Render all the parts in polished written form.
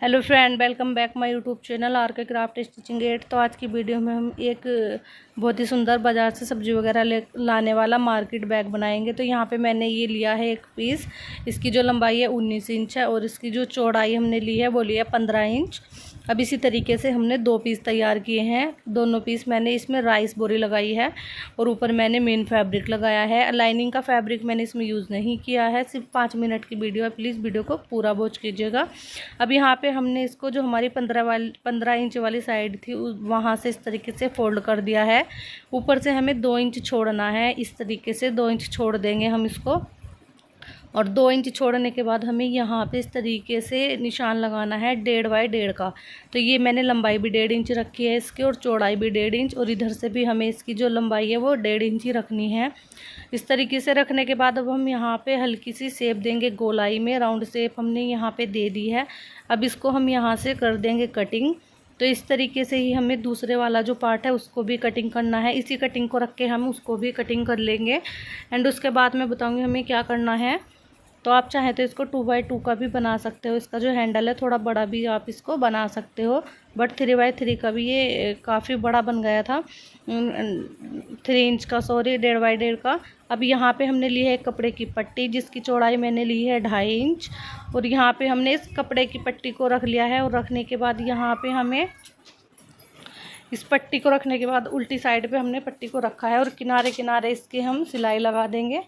Hello friend, welcome back my YouTube channel are के craft stitching eight. तो आज की वीडियो में हम एक बहुत ही सुंदर बाज़ार से सब्जी वगैरह लाने वाला मार्केट बैग बनाएंगे। तो यहाँ पे मैंने ये लिया है एक पीस। इसकी जो लंबाई है 19 इंच है और इसकी जो चौड़ाई हमने ली है वो ली है 15 इंच। अब इसी तरीके से हमने 2 पीस तैयार किए हैं। दोनों पीस मैंने इसमें राइस बोरी लगाई है और ऊपर मैंने मेन फैब्रिक लगाया है। लाइनिंग का फैब्रिक मैंने इसमें यूज़ नहीं किया है। सिर्फ 5 मिनट की वीडियो है, प्लीज़ वीडियो को पूरा वॉच कीजिएगा। अब यहाँ पे हमने इसको जो हमारी 15 इंच वाली साइड थी वहाँ से इस तरीके से फोल्ड कर दिया है। ऊपर से हमें 2 इंच छोड़ना है। इस तरीके से 2 इंच छोड़ देंगे हम इसको, और 2 इंच छोड़ने के बाद हमें यहाँ पे इस तरीके से निशान लगाना है 1.5 बाई 1.5 का। तो ये मैंने लंबाई भी 1.5 इंच रखी है इसकी और चौड़ाई भी 1.5 इंच, और इधर से भी हमें इसकी जो लंबाई है वो 1.5 इंच ही रखनी है। इस तरीके से रखने के बाद अब हम यहाँ पे हल्की सी शेप देंगे गोलाई में। राउंड शेप हमने यहाँ पे दे दी है। अब इसको हम यहाँ से कर देंगे कटिंग। तो इस तरीके से ही हमें दूसरे वाला जो पार्ट है उसको भी कटिंग करना है। इसी कटिंग को रख के हम उसको भी कटिंग कर लेंगे। एंड उसके बाद मैं बताऊँगी हमें क्या करना है। तो आप चाहें तो इसको 2 बाई 2 का भी बना सकते हो। इसका जो हैंडल है थोड़ा बड़ा भी आप इसको बना सकते हो, बट 3 बाई 3 का भी ये काफ़ी बड़ा बन गया था, 3 इंच का, सॉरी 1.5 बाई 1.5 का। अब यहाँ पे हमने ली है एक कपड़े की पट्टी जिसकी चौड़ाई मैंने ली है 2.5 इंच, और यहाँ पे हमने इस कपड़े की पट्टी को रख लिया है। और रखने के बाद यहाँ पे हमें इस पट्टी को रखने के बाद उल्टी साइड पे हमने पट्टी को रखा है और किनारे किनारे इसके हम सिलाई लगा देंगे।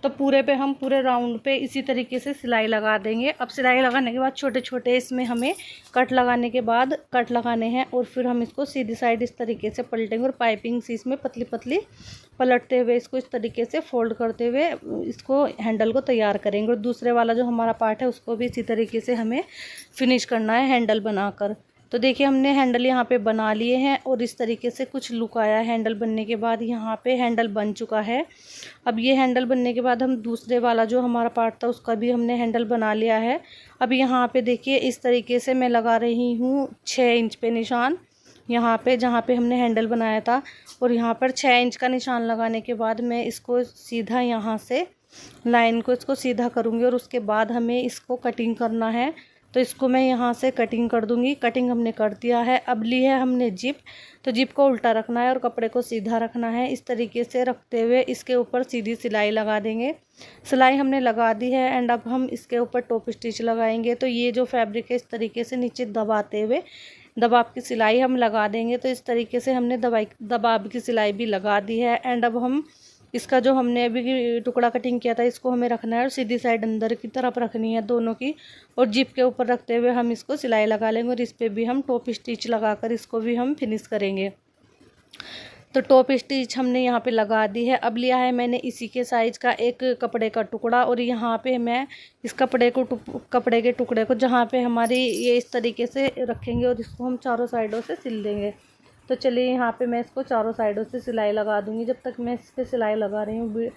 तो पूरे पे हम पूरे राउंड पे इसी तरीके से सिलाई लगा देंगे। अब सिलाई लगाने के बाद छोटे छोटे इसमें हमें कट लगाने हैं, और फिर हम इसको सीधी साइड इस तरीके से पलटेंगे और पाइपिंग से इसमें पतली पतली पलटते हुए इसको इस तरीके से फोल्ड करते हुए इसको हैंडल को तैयार करेंगे। और दूसरे वाला जो हमारा पार्ट है उसको भी इसी तरीके से हमें फिनिश करना है हैंडल बनाकर। तो देखिए हमने हैंडल यहाँ पे बना लिए हैं और इस तरीके से कुछ लुक आया। हैंडल बनने के बाद यहाँ पे हैंडल बन चुका है। अब ये हैंडल बनने के बाद हम दूसरे वाला जो हमारा पार्ट था उसका भी हमने हैंडल बना लिया है। अब यहाँ पे देखिए इस तरीके से मैं लगा रही हूँ 6 इंच पे निशान, यहाँ पे जहाँ पे हमने हैंडल बनाया था। और यहाँ पर 6 इंच का निशान लगाने के बाद मैं इसको सीधा यहाँ से लाइन को इसको सीधा करूँगी और उसके बाद हमें इसको कटिंग करना है। तो इसको मैं यहाँ से कटिंग कर दूँगी। कटिंग हमने कर दिया है। अब ली है हमने जिप, तो जिप को उल्टा रखना है और कपड़े को सीधा रखना है। इस तरीके से रखते हुए इसके ऊपर सीधी सिलाई लगा देंगे। सिलाई हमने लगा दी है एंड अब हम इसके ऊपर टॉप स्टिच लगाएंगे। तो ये जो फैब्रिक है इस तरीके से नीचे दबाते हुए दबाव की सिलाई हम लगा देंगे। तो इस तरीके से हमने दबाव की सिलाई भी लगा दी है। एंड अब हम इसका जो हमने अभी टुकड़ा कटिंग किया था इसको हमें रखना है और सीधी साइड अंदर की तरफ रखनी है दोनों की, और जिप के ऊपर रखते हुए हम इसको सिलाई लगा लेंगे और इस पर भी हम टॉप स्टिच लगाकर इसको भी हम फिनिश करेंगे। तो टॉप स्टिच हमने यहाँ पे लगा दी है। अब लिया है मैंने इसी के साइज़ का एक कपड़े का टुकड़ा, और यहाँ पे मैं इस कपड़े के टुकड़े को जहाँ पे हमारी ये इस तरीके से रखेंगे और इसको हम चारों साइडों से सिल देंगे। तो चलिए यहाँ पे मैं इसको चारों साइडों से सिलाई लगा दूँगी। जब तक मैं इस पर सिलाई लगा रही हूँ,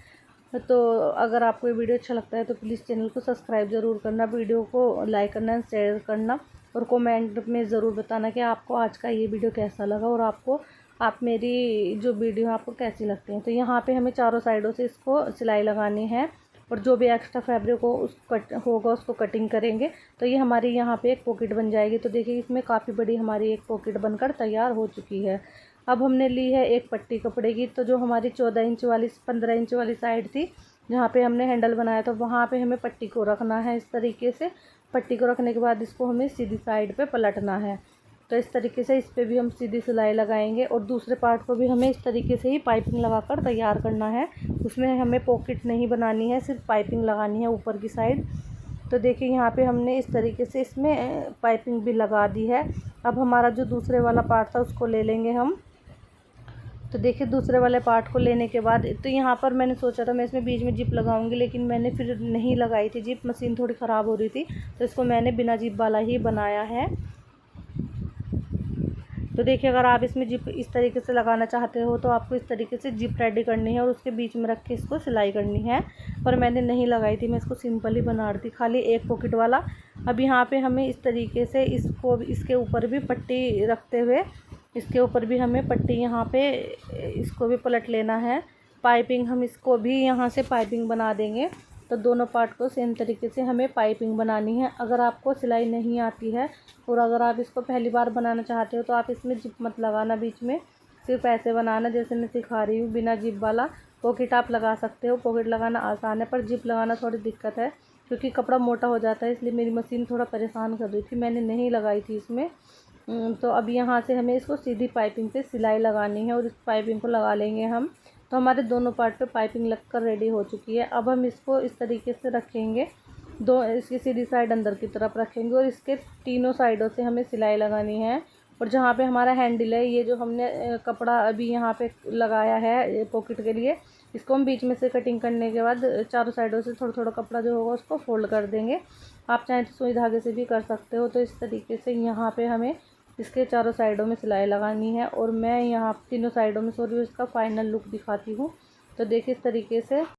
तो अगर आपको ये वीडियो अच्छा लगता है तो प्लीज़ चैनल को सब्सक्राइब ज़रूर करना, वीडियो को लाइक करना, शेयर करना, और कमेंट में ज़रूर बताना कि आपको आज का ये वीडियो कैसा लगा और आप मेरी जो वीडियो आपको कैसी लगती है। तो यहाँ पे हमें चारों साइडों से इसको सिलाई लगानी है, और जो भी एक्स्ट्रा फैब्रिक होगा उसको कटिंग करेंगे। तो ये हमारी यहाँ पे एक पॉकेट बन जाएगी। तो देखिए इसमें काफ़ी बड़ी हमारी एक पॉकेट बनकर तैयार हो चुकी है। अब हमने ली है एक पट्टी कपड़े की। तो जो हमारी 14 इंच वाली 15 इंच वाली साइड थी जहाँ पे हमने हैंडल बनाया था वहाँ पे हमें पट्टी को रखना है। इस तरीके से पट्टी को रखने के बाद इसको हमें सीधी साइड पे पलटना है। तो इस तरीके से इस पर भी हम सीधी सिलाई लगाएंगे, और दूसरे पार्ट को भी हमें इस तरीके से ही पाइपिंग लगाकर तैयार करना है। उसमें हमें पॉकेट नहीं बनानी है, सिर्फ पाइपिंग लगानी है ऊपर की साइड। तो देखिए यहाँ पे हमने इस तरीके से इसमें पाइपिंग भी लगा दी है। अब हमारा जो दूसरे वाला पार्ट था उसको ले लेंगे हम। तो देखिए दूसरे वाले पार्ट को लेने के बाद तो यहाँ पर मैंने सोचा था मैं इसमें बीच में जिप लगाऊंगी, लेकिन मैंने फिर नहीं लगाई थी जिप, मशीन थोड़ी ख़राब हो रही थी, तो इसको मैंने बिना जिप वाला ही बनाया है। तो देखिए अगर आप इसमें जिप इस तरीके से लगाना चाहते हो तो आपको इस तरीके से जिप रेडी करनी है और उसके बीच में रख के इसको सिलाई करनी है। पर मैंने नहीं लगाई थी, मैं इसको सिंपल ही बना रही थी, खाली एक पॉकेट वाला। अब यहाँ पे हमें इस तरीके से इसको इसके ऊपर भी पट्टी रखते हुए इसके ऊपर भी हमें पट्टी यहाँ पे इसको भी पलट लेना है। पाइपिंग हम इसको भी यहाँ से पाइपिंग बना देंगे। तो दोनों पार्ट को सेम तरीके से हमें पाइपिंग बनानी है। अगर आपको सिलाई नहीं आती है और अगर आप इसको पहली बार बनाना चाहते हो तो आप इसमें जिप मत लगाना बीच में, सिर्फ ऐसे बनाना जैसे मैं सिखा रही हूँ। बिना जिप वाला पॉकेट आप लगा सकते हो, पॉकेट लगाना आसान है, पर जिप लगाना थोड़ी दिक्कत है क्योंकि कपड़ा मोटा हो जाता है, इसलिए मेरी मशीन थोड़ा परेशान कर रही थी, मैंने नहीं लगाई थी इसमें। तो अब यहाँ से हमें इसको सीधी पाइपिंग पे सिलाई लगानी है और इस पाइपिंग को लगा लेंगे हम। तो हमारे दोनों पार्ट पे पाइपिंग लगकर रेडी हो चुकी है। अब हम इसको इस तरीके से रखेंगे, इसकी सीधी साइड अंदर की तरफ रखेंगे और इसके तीनों साइडों से हमें सिलाई लगानी है। और जहाँ पे हमारा हैंडल है, ये जो हमने कपड़ा अभी यहाँ पे लगाया है पॉकेट के लिए, इसको हम बीच में से कटिंग करने के बाद चारों साइडों से थोड़ा थोड़ा कपड़ा जो होगा उसको फोल्ड कर देंगे। आप चाहें तो सुई धागे से भी कर सकते हो। तो इस तरीके से यहाँ पे हमें इसके चारों साइडों में सिलाई लगानी है और मैं यहाँ तीनों साइडों में इसका फाइनल लुक दिखाती हूँ। तो देखिए इस तरीके से